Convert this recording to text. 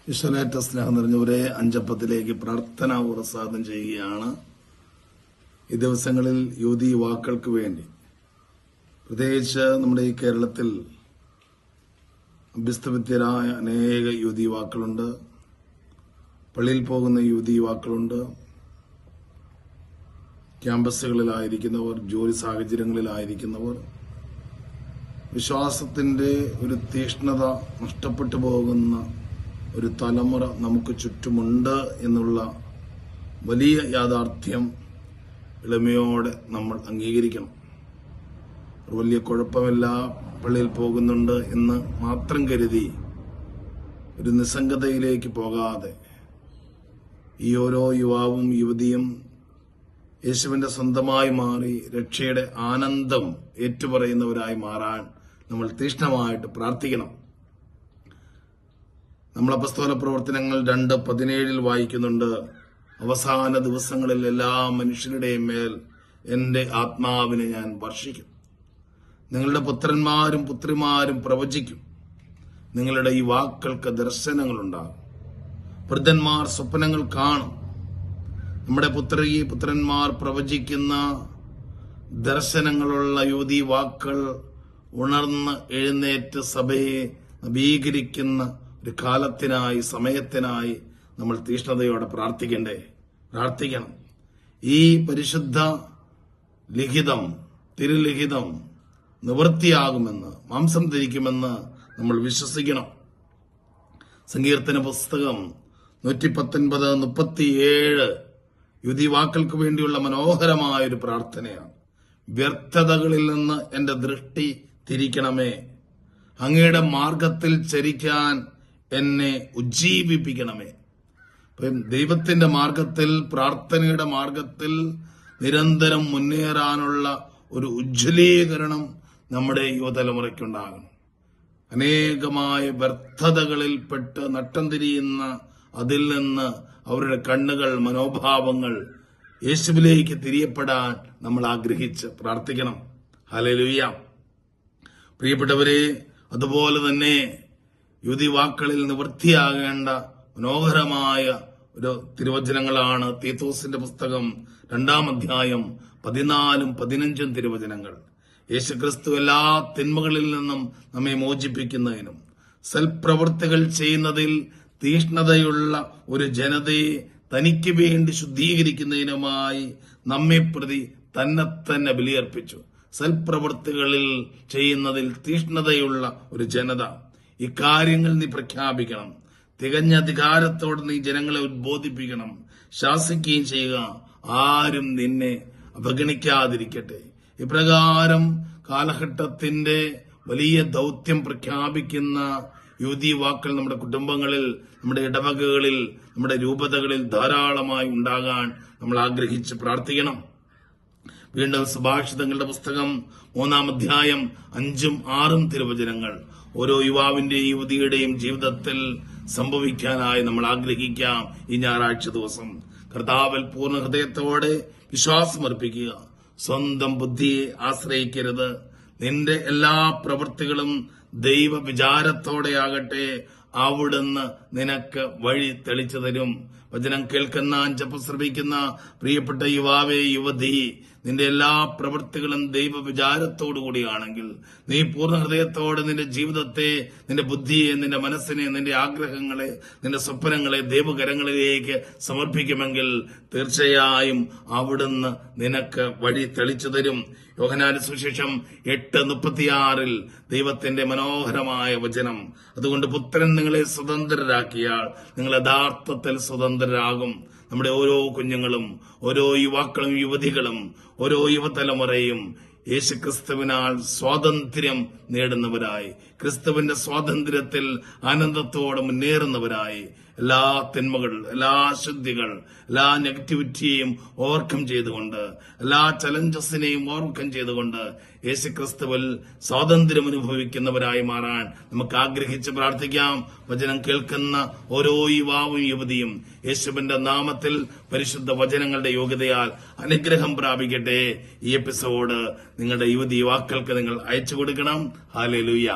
ഈശ്വരേറ്റ സ്നേഹം നിറഞ്ഞവരെ അഞ്ചപ്പത്തിലേക്ക് പ്രാർത്ഥന പ്രസാദം ചെയ്യുകയാണ്. ഈ ദിവസങ്ങളിൽ യുവതി യുവാക്കൾക്ക് വേണ്ടി, പ്രത്യേകിച്ച് നമ്മുടെ ഈ കേരളത്തിൽ അഭ്യസ്തവിദ്യരായ അനേക യുവതി യുവാക്കളുണ്ട്. പള്ളിയിൽ പോകുന്ന യുവതി യുവാക്കളുണ്ട്. ക്യാമ്പസുകളിലായിരിക്കുന്നവർ, ജോലി സാഹചര്യങ്ങളിലായിരിക്കുന്നവർ, വിശ്വാസത്തിന്റെ ഒരു തീഷ്ണത നഷ്ടപ്പെട്ടു പോകുന്ന ഒരു തലമുറ നമുക്ക് ചുറ്റുമുണ്ട് എന്നുള്ള വലിയ യാഥാർത്ഥ്യം എളിമയോടെ നമ്മൾ അംഗീകരിക്കണം. വലിയ കുഴപ്പമില്ല, പള്ളിയിൽ പോകുന്നുണ്ട് എന്ന് മാത്രം കരുതി ഒരു നിസ്സംഗതയിലേക്ക് പോകാതെ ഈ ഓരോ യുവാവും യുവതിയും യേശുവിന്റെ സ്വന്തമായി മാറി രക്ഷയുടെ ആനന്ദം ഏറ്റുപറയുന്നവരായി മാറാൻ നമ്മൾ തീഷ്ണമായിട്ട് പ്രാർത്ഥിക്കണം. നമ്മൾ അപ്പസ്തോല പ്രവർത്തനങ്ങൾ 2:17 വായിക്കുന്നുണ്ട്, അവസാന ദിവസങ്ങളിൽ എല്ലാ മനുഷ്യരുടെയും മേൽ എന്റെ ആത്മാവിനെ ഞാൻ വർഷിക്കും. നിങ്ങളുടെ പുത്രന്മാരും പുത്രിമാരും പ്രവചിക്കും. നിങ്ങളുടെ ഈ വാക്കുകൾക്ക് ദർശനങ്ങളുണ്ടാകും. വൃദ്ധന്മാർ സ്വപ്നങ്ങൾ കാണും. നമ്മുടെ പുത്രന്മാർ പ്രവചിക്കുന്ന ദർശനങ്ങളുള്ള യുവതി വാക്കുകൾ ഉണർന്ന് എഴുന്നേറ്റ് സഭയെ നവീകരിക്കുന്ന ഒരു കാലത്തിനായി, സമയത്തിനായി നമ്മൾ തീഷ്ണതയോടെ പ്രാർത്ഥിക്കണം. ഈ പരിശുദ്ധ ലിഖിതം, തിരുലിഖിതം നിവൃത്തിയാകുമെന്ന്, മാംസം ധരിക്കുമെന്ന് നമ്മൾ വിശ്വസിക്കണം. സങ്കീർത്തന പുസ്തകം 119:37 യുവതിവാക്കൾക്ക് വേണ്ടിയുള്ള മനോഹരമായ ഒരു പ്രാർത്ഥനയാണ്. വ്യർത്ഥതകളിൽ നിന്ന് എന്റെ ദൃഷ്ടി തിരിക്കണമേ, അങ്ങയുടെ മാർഗത്തിൽ ചരിക്കാൻ എന്നെ ഉജ്ജീവിപ്പിക്കണമേ. ദൈവത്തിന്റെ മാർഗത്തിൽ, പ്രാർത്ഥനയുടെ മാർഗത്തിൽ നിരന്തരം മുന്നേറാനുള്ള ഒരു ഉജ്ജ്വലീകരണം നമ്മുടെ യുവതലമുറയ്ക്കുണ്ടാകണം. അനേകമായ വ്യർത്ഥതകളിൽപ്പെട്ട് നട്ടം തിരിയുന്ന അതിൽ നിന്ന് അവരുടെ കണ്ണുകൾ, മനോഭാവങ്ങൾ യേശുവിലേക്ക് തിരിയപ്പെടാൻ നമ്മൾ ആഗ്രഹിച്ച് പ്രാർത്ഥിക്കണം. ഹല്ലേലൂയ. പ്രിയപ്പെട്ടവരെ, അതുപോലെ തന്നെ യുവതിവാക്കളിൽ നിവൃത്തിയാകേണ്ട മനോഹരമായ ഒരു തിരുവചനങ്ങളാണ് തീത്തോസിന്റെ പുസ്തകം 2-ാം അധ്യായം 14-15 തിരുവചനങ്ങൾ. യേശുക്രിസ്തു എല്ലാ തിന്മകളിൽ നിന്നും നമ്മെ മോചിപ്പിക്കുന്നതിനും സൽപ്രവൃത്തികൾ ചെയ്യുന്നതിൽ തീഷ്ണതയുള്ള ഒരു ജനതയെ തനിക്ക് വേണ്ടി ശുദ്ധീകരിക്കുന്നതിനുമായി നമ്മെ പ്രതി തന്നെ ബലിയർപ്പിച്ചു. സൽപ്രവൃത്തികളിൽ ചെയ്യുന്നതിൽ തീഷ്ണതയുള്ള ഒരു ജനത. ഇക്കാര്യങ്ങൾ നീ പ്രഖ്യാപിക്കണം. തികഞ്ഞ അധികാരത്തോടെ നീ ജനങ്ങളെ ഉദ്ബോധിപ്പിക്കണം, ശാസിക്കുകയും ചെയ്യുക. ആരും നിന്നെ അവഗണിക്കാതിരിക്കട്ടെ. ഇപ്രകാരം കാലഘട്ടത്തിന്റെ വലിയ ദൗത്യം പ്രഖ്യാപിക്കുന്ന യുവതി വാക്കൾ നമ്മുടെ കുടുംബങ്ങളിൽ, നമ്മുടെ ഇടവകകളിൽ, നമ്മുടെ രൂപതകളിൽ ധാരാളമായി ഉണ്ടാകാൻ നമ്മൾ ആഗ്രഹിച്ച് പ്രാർത്ഥിക്കണം. വീണ്ടും സുഭാഷിതങ്ങളുടെ പുസ്തകം 3-ാം അധ്യായം 5-6 തിരുവചനങ്ങൾ ഓരോ യുവാവിന്റെയും യുവതിയുടെയും ജീവിതത്തിൽ സംഭവിക്കാനായി നമ്മൾ ആഗ്രഹിക്കാം. ഈ ഞായറാഴ്ച ദിവസം കർത്താവിൽ പൂർണ്ണ ഹൃദയത്തോടെ വിശ്വാസമർപ്പിക്കുക. സ്വന്തം ബുദ്ധിയെ ആശ്രയിക്കരുത്. നിന്റെ എല്ലാ പ്രവൃത്തികളും ദൈവ വിചാരത്തോടെയാകട്ടെ. അവിടുന്ന് നിനക്ക് വഴി തെളിച്ചു തരും. വചനം കേൾക്കുന്ന, ജപം ശ്രമിക്കുന്ന പ്രിയപ്പെട്ട യുവാവേ, യുവതി, നിന്റെ എല്ലാ പ്രവൃത്തികളും ദൈവ വിചാരത്തോടു കൂടിയാണെങ്കിൽ, നീ പൂർണ്ണ ഹൃദയത്തോടെ നിന്റെ ജീവിതത്തെ, നിന്റെ ബുദ്ധിയെ, നിന്റെ മനസ്സിനെ, നിന്റെ ആഗ്രഹങ്ങളെ, നിന്റെ സ്വപ്നങ്ങളെ ദൈവകരങ്ങളിലേക്ക് സമർപ്പിക്കുമെങ്കിൽ തീർച്ചയായും അവിടുന്ന് നിനക്ക് വഴി തെളിച്ചു തരും. യോഹന്നാന്റെ സുവിശേഷം 8:36 ദൈവത്തിന്റെ മനോഹരമായ വചനം. അതുകൊണ്ട് പുത്രൻ നിങ്ങളെ സ്വതന്ത്രരാക്കിയാൽ നിങ്ങൾ യഥാർത്ഥത്തിൽ സ്വതന്ത്രരാകും. നമ്മുടെ ഓരോ കുഞ്ഞുങ്ങളും, ഓരോ യുവാക്കളും യുവതികളും, ഓരോ യുവതലമുറയും യേശുക്രിസ്തുവിനാൽ സ്വാതന്ത്ര്യം നേടുന്നവരായി, ക്രിസ്തുവിന്റെ സ്വാതന്ത്ര്യത്തിൽ ആനന്ദത്തോടെ മുന്നേറുന്നവരായി, എല്ലാ തിന്മകൾ, എല്ലാ അശുദ്ധികൾ, എല്ലാ നെഗറ്റിവിറ്റിയെയും ഓവർകം ചെയ്തുകൊണ്ട്, എല്ലാ ചലഞ്ചസിനെയും ഓവർകം ചെയ്തുകൊണ്ട് യേശുക്രിസ്തുവിൽ സ്വാതന്ത്ര്യം അനുഭവിക്കുന്നവരായി മാറാൻ നമുക്ക് ആഗ്രഹിച്ച് പ്രാർത്ഥിക്കാം. വചനം കേൾക്കുന്ന ഓരോ യുവാവും യുവതിയും യേശുവിന്റെ നാമത്തിൽ പരിശുദ്ധ വചനങ്ങളുടെ യോഗ്യതയാൽ അനുഗ്രഹം പ്രാപിക്കട്ടെ. ഈ എപ്പിസോഡ് നിങ്ങളുടെ യുവതി യുവാക്കൾക്ക് നിങ്ങൾ അയച്ചു കൊടുക്കണം. ഹല്ലേലൂയ.